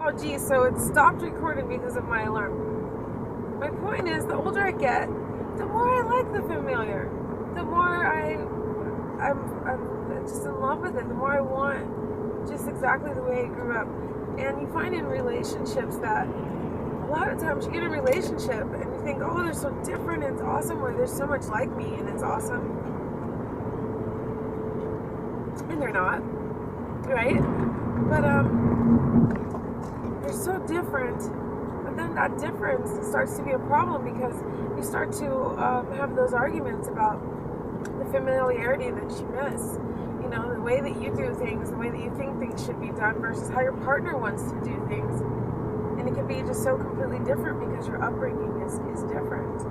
oh geez, so it stopped recording because of my alarm. My point is, the older I get, the more I like the familiar. The more I'm just in love with it. The more I want just exactly the way I grew up. And you find in relationships that a lot of times you get a relationship and you think, oh, they're so different, and it's awesome, or they're so much like me and it's awesome. And they're not, right? But they're so different. But then that difference starts to be a problem because you start to have those arguments about the familiarity that you miss. You know, the way that you do things, the way that you think things should be done versus how your partner wants to do things. And it can be just so completely different because your upbringing is different.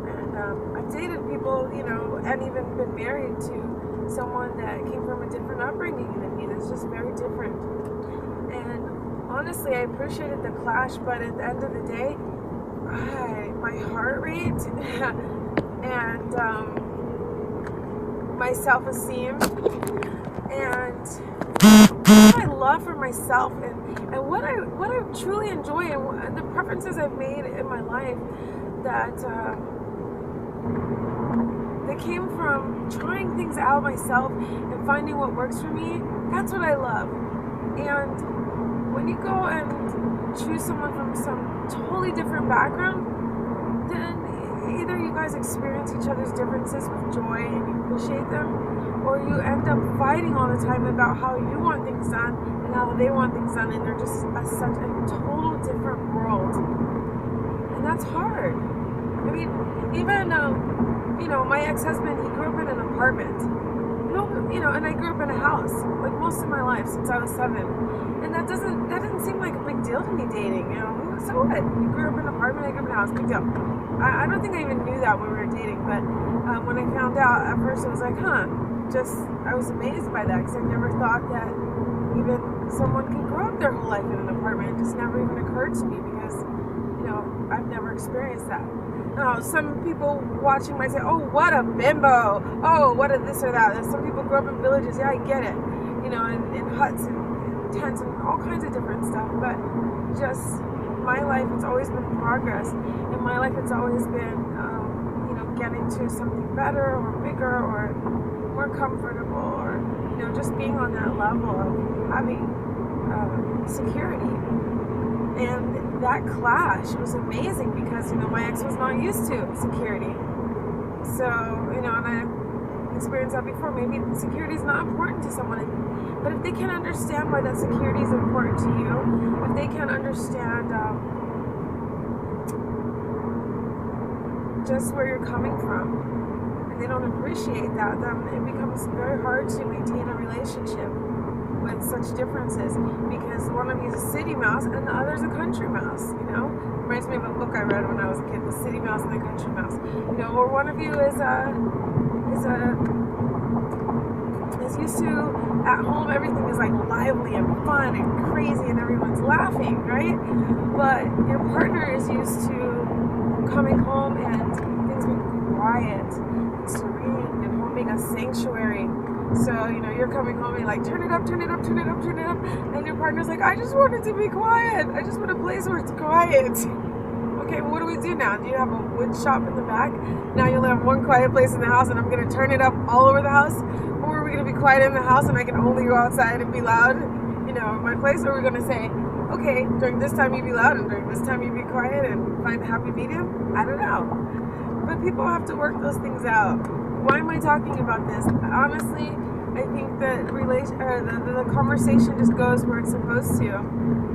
And I've dated people, you know, and even been married to someone that came from a different upbringing than me. That's just very different. And honestly, I appreciated the clash, but at the end of the day, my heart rate and my self-esteem and what I love for myself and what I truly enjoy and the preferences I've made in my life that came from trying things out myself and finding what works for me. That's what I love. And when you go and choose someone from some totally different background, then either you guys experience each other's differences with joy and you appreciate them, or you end up fighting all the time about how you want things done and how they want things done, and they're just such a total different world. And that's hard. I mean, even, you know, my ex-husband, he grew up in an apartment. You know, and I grew up in a house, like most of my life since I was 7. And that didn't seem like a big deal to me dating, you know. So what? You grew up in an apartment, I grew up in a house, big deal. I don't think I even knew that when we were dating, but when I found out, at first it was like, I was amazed by that, because I never thought that even someone can grow up their whole life in an apartment. It just never even occurred to me because, you know, I've never experienced that. Some people watching might say, oh, what a bimbo. Oh, what a this or that. Some people grow up in villages. Yeah, I get it. You know, in huts and tents and all kinds of different stuff. But just my life, it's always been progress. In my life, it's always been, you know, getting to something better or bigger or more comfortable, or, you know, just being on that level of having security. And that clash was amazing because, you know, my ex was not used to security. So, you know, and I experienced that before. Maybe security is not important to someone. But if they can't understand why that security is important to you, if they can't understand just where you're coming from, and they don't appreciate that, then it becomes very hard to maintain a relationship with such differences, because one of you is a city mouse and the other is a country mouse, you know. Reminds me of a book I read when I was a kid, The City Mouse and the Country Mouse. You know, or one of you is used to, at home everything is like lively and fun and crazy and everyone's laughing, right? But your partner is used to coming home and things being quiet and serene, and home being a sanctuary. So, you know, you're coming home and you're like, turn it up, turn it up, turn it up, turn it up. And your partner's like, I just want it to be quiet. I just want a place where it's quiet. Okay, well, what do we do now? Do you have a wood shop in the back? Now you'll have one quiet place in the house and I'm going to turn it up all over the house? Or are we going to be quiet in the house and I can only go outside and be loud, you know, in my place? Or are we going to say, okay, during this time you be loud and during this time you be quiet and find a happy medium? I don't know. But people have to work those things out. Why am I talking about this? Honestly, I think that the conversation just goes where it's supposed to.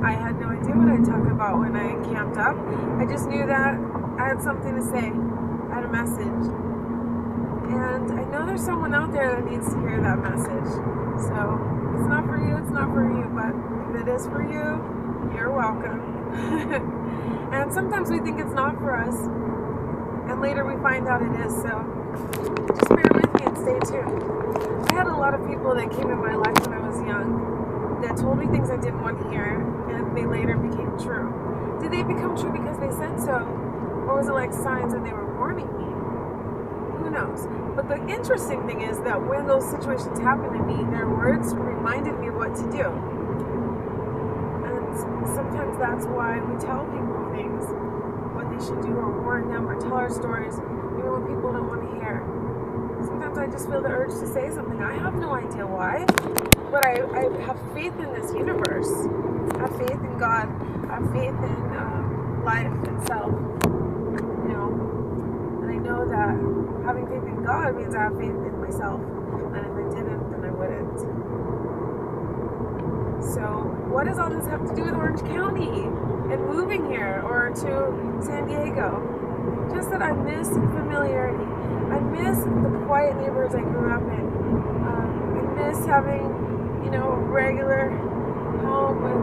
I had no idea what I'd talk about when I camped up. I just knew that I had something to say. I had a message. And I know there's someone out there that needs to hear that message. So, if it's not for you, it's not for you. But if it is for you, you're welcome. And sometimes we think it's not for us. And later we find out it is. So, just bear with me and stay tuned. I had a lot of people that came in my life when I was young that told me things I didn't want to hear, and they later became true. Did they become true because they said so? Or was it like signs that they were warning me? Who knows? But the interesting thing is that when those situations happened to me, their words reminded me of what to do. And sometimes that's why we tell people things, what they should do, or warn them, or tell our stories, even when people don't want to hear. Sometimes I just feel the urge to say something. I have no idea why, but I have faith in this universe. I have faith in God. I have faith in life itself. You know, and I know that having faith in God means I have faith in myself. And if I didn't, then I wouldn't. So, what does all this have to do with Orange County and moving here or to San Diego? Just that I miss familiarity. I miss the quiet neighborhoods I grew up in. I miss having, you know, a regular home with,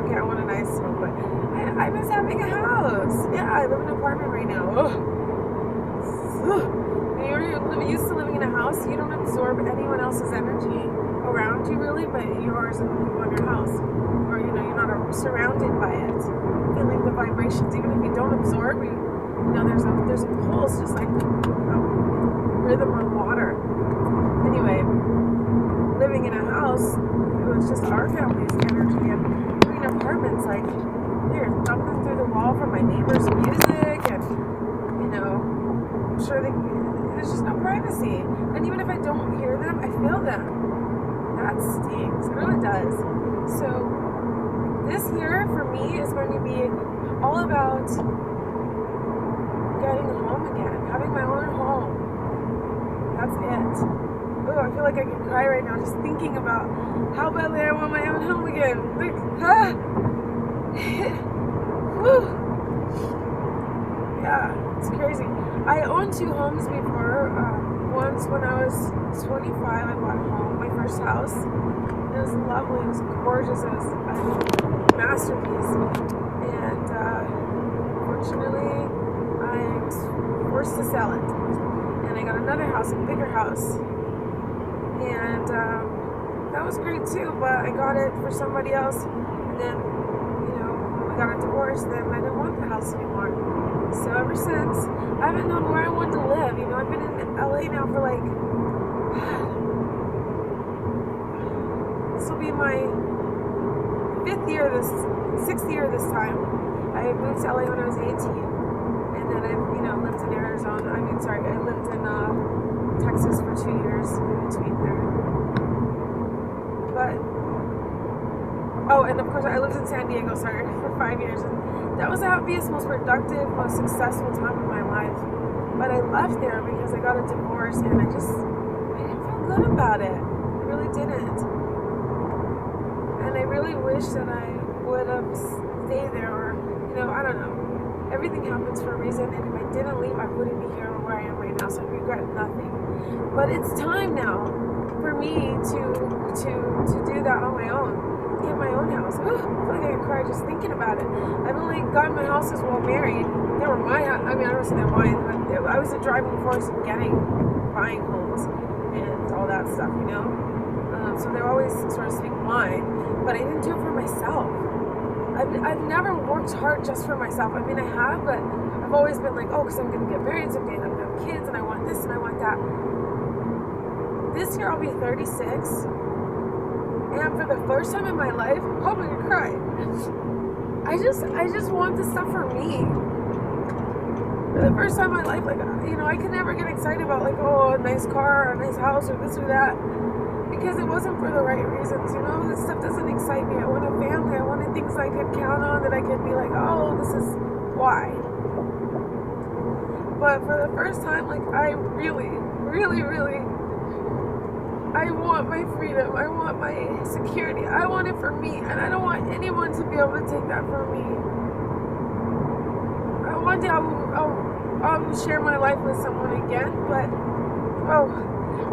okay, I want a nice home, but I miss having a house. Yeah, I live in an apartment right now. When you're used to living in a house, you don't absorb anyone else's energy around you really, but yours and the people in your house. Or, you know, you're not surrounded by it. Feeling the vibrations, even if you don't absorb, you know, there's a pulse, just like rhythm on water. Anyway, living in a house, it was just our family's energy, and living in apartments, like, you're thumping through the wall from my neighbor's music, and, you know, I'm sure there's just no privacy. And even if I don't hear them, I feel them. That stings. It really does. So this year for me is going to be all about getting home again, having my own home. That's it. Oh, I feel like I could cry right now just thinking about how badly I want my own home again. Like, yeah, it's crazy. I owned 2 homes before. Once when I was 25, I bought a home, my first house. It was lovely, it was gorgeous, it was a masterpiece. And fortunately, I was forced to sell it. And I got another house, a bigger house. And that was great too, but I got it for somebody else. And then, you know, when we got a divorce, then I didn't want the house anymore. So ever since, I haven't known where I want to live. You know, I've been in LA now for like, this will be my 6th year this time. I moved to LA when I was 18. And then I, you know, lived in Arizona. I lived in Texas for 2 years in between there. But, oh, and of course I lived in San Diego, for 5 years. And that was the happiest, most productive, most successful time of my life. But I left there because I got a divorce and I didn't feel good about it. I really didn't. And I really wish that I would have stayed there, or, you know, I don't know. Everything happens for a reason, and if I didn't leave, I wouldn't be here where I am right now, so I regret nothing. But it's time now for me to do that on my own. Get my own house. Ooh, I feel like I could cry just thinking about it. I've only gotten my houses while married. They were my house. I mean, I don't say they're mine, but I was the driving force in buying homes and all that stuff, you know? So they're always, sort of speak, mine, but I didn't do it for myself. I've never worked hard just for myself. I mean, I have, but I've always been like, oh, because I'm going to get married someday, and I'm going to have kids, and I want this, and I want that. This year I'll be 36. And for the first time in my life, I'm probably gonna cry. I just want this stuff for me. For the first time in my life, like, you know, I could never get excited about, like, oh, a nice car, or a nice house, or this or that, because it wasn't for the right reasons, you know? This stuff doesn't excite me. I want a family. I wanted things I could count on, that I could be like, oh, this is why. But for the first time, like, I really, really, really, I want my freedom. I want my security. I want it for me. And I don't want anyone to be able to take that from me. One day I'll share my life with someone again. But, oh,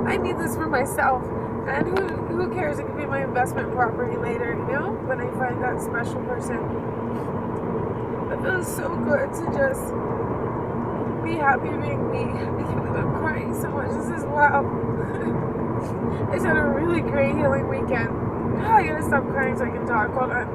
I need this for myself. And who cares? It could be my investment property later, you know? When I find that special person. It feels so good to just be happy being me. Because I'm crying so much. This is wow. I just had a really great healing weekend. I gotta stop crying so I can talk. Hold on.